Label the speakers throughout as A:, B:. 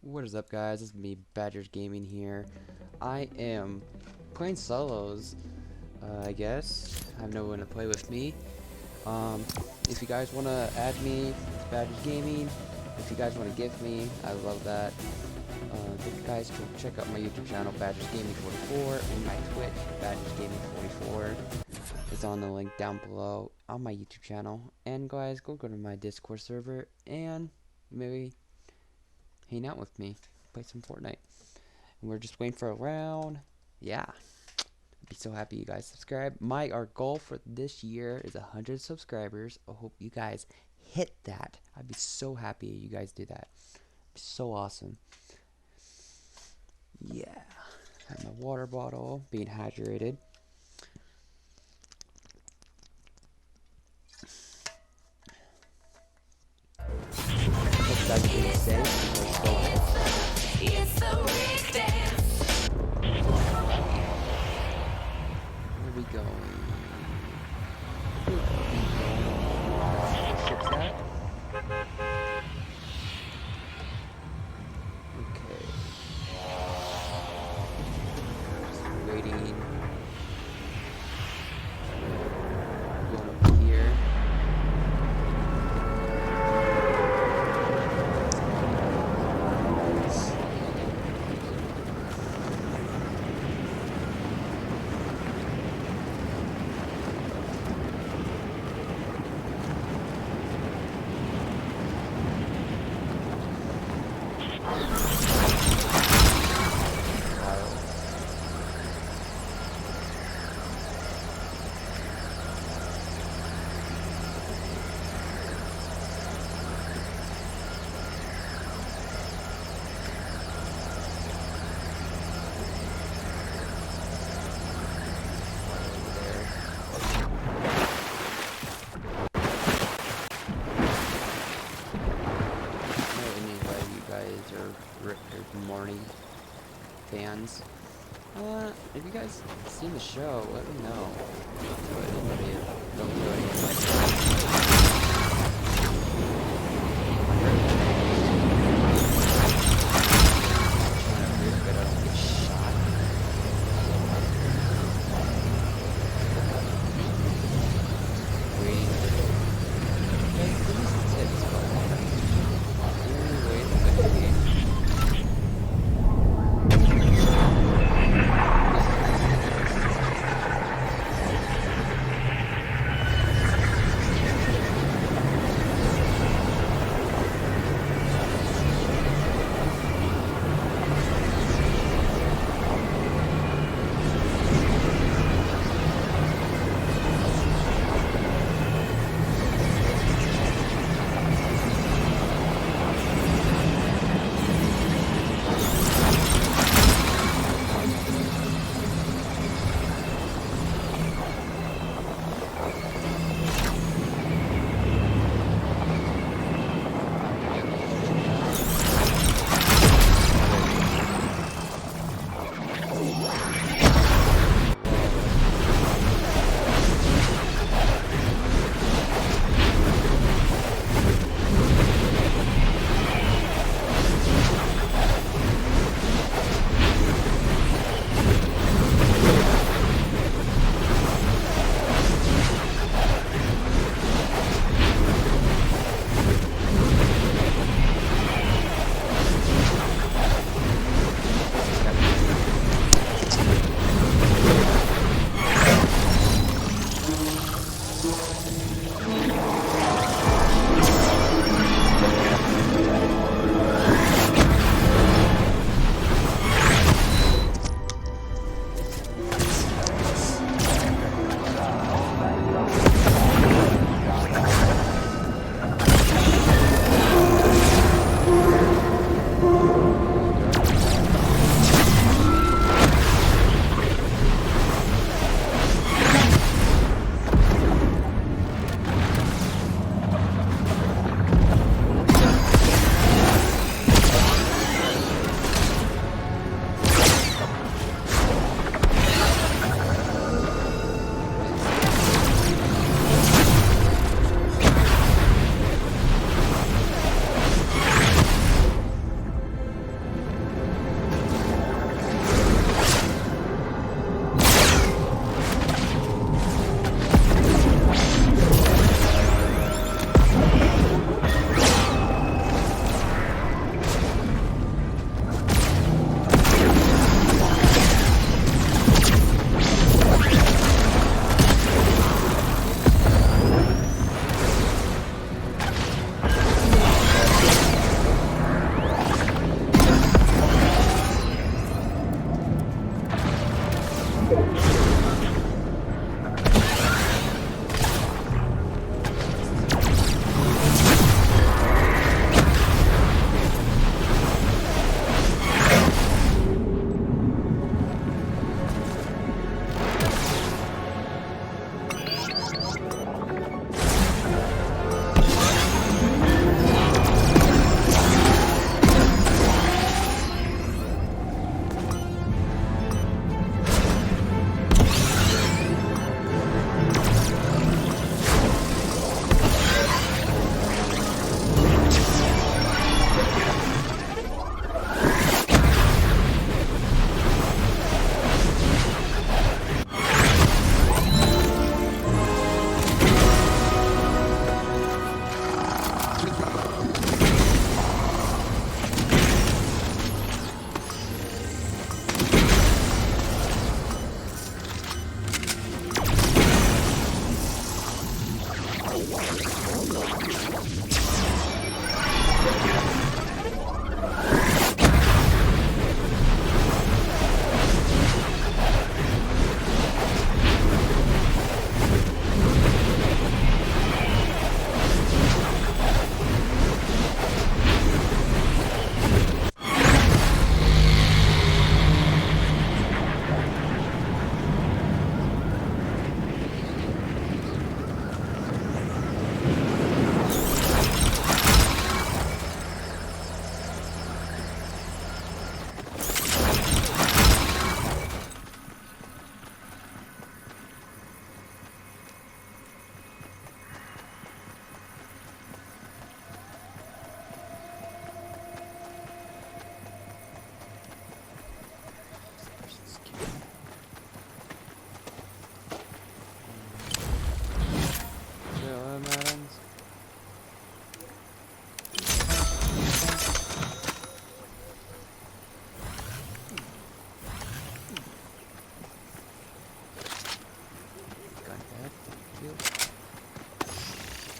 A: What is up, guys? It's me, Badgers Gaming here. I am playing solos, I guess. I have no one to play with me. If you guys want to add me, it's Badgers Gaming. If you guys want to gift me, I love that. If you guys can check out my YouTube channel, Badgers Gaming 44, and my Twitch, Badgers Gaming 44. It's on the link down below on my YouTube channel. And guys, go to my Discord server and maybe hang out with me, play some Fortnite. And we're just waiting for a round. Yeah, I'd be so happy you guys subscribe. Our goal for this year is 100 subscribers. I hope you guys hit that. I'd be so happy you guys do that. It'd be so awesome. Yeah, have my water bottle, being hydrated. Hope that's being safe. Let's go. Where are we going? Ship's at? Okay. Just waiting. Going up here. Morning fans. If you guys seen the show, let me know. Don't do anything like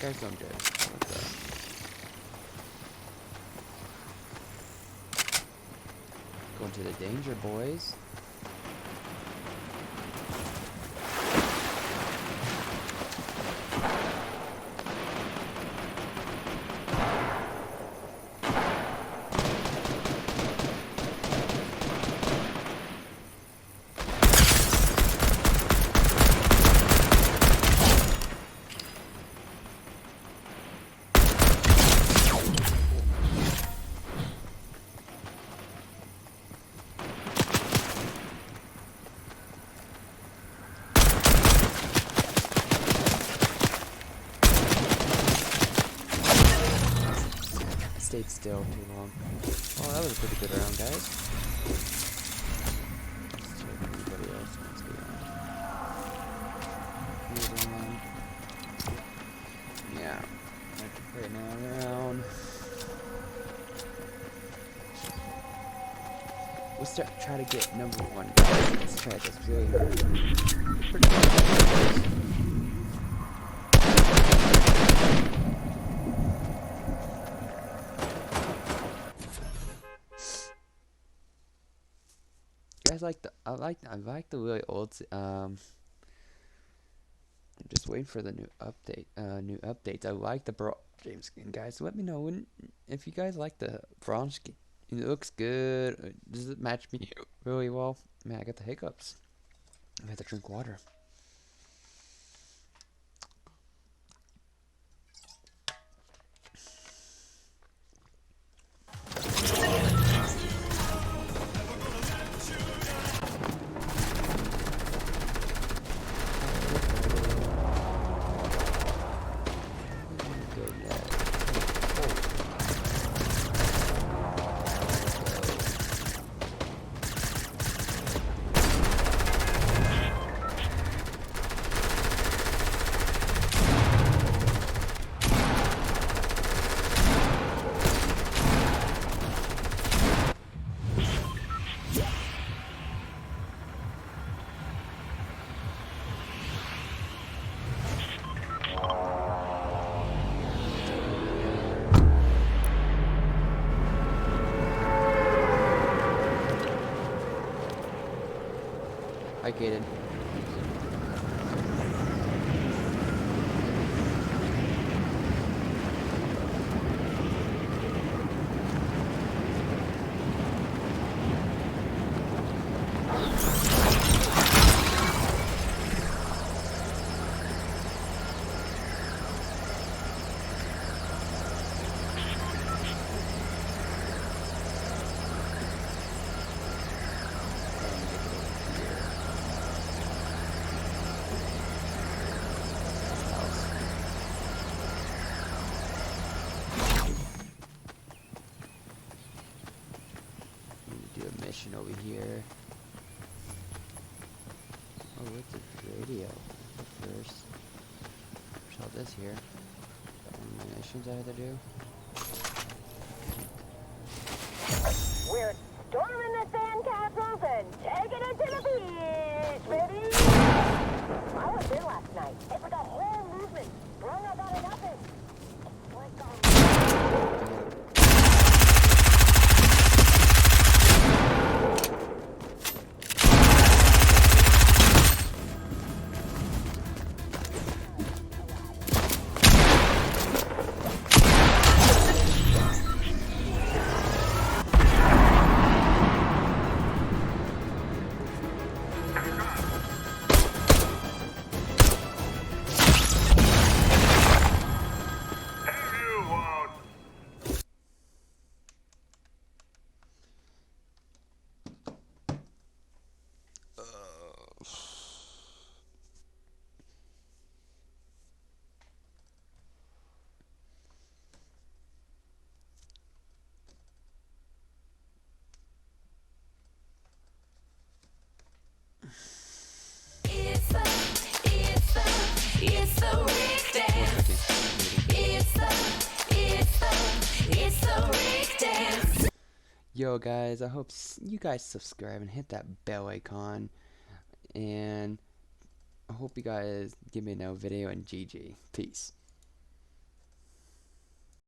A: guy's doing good. Going to the danger, boys. Stayed still too long. Oh, that was a pretty good round, guys. Let's check if anybody else wants to be on. Yeah. Right now around. Let's try to get number 1, guys. Let's try this really hard. Pretty good. Guys, I like the really old I'm just waiting for the new updates. I like the bronze James skin, guys. Let me know if you guys like the bronze skin. It looks good. Does it match me really well? Man, I got the hiccups. I have to drink water. Hi, Kaden. Over here. Oh, what's the radio? First, all this here. Missions I have to do.
B: We're storming the sandcastles and taking it to the beach, baby! I was there last night. It's like a whole movement sprung up out of nothing. It's like
A: Yo guys, I hope you guys subscribe and hit that bell icon, and I hope you guys give me another video, and GG. Peace.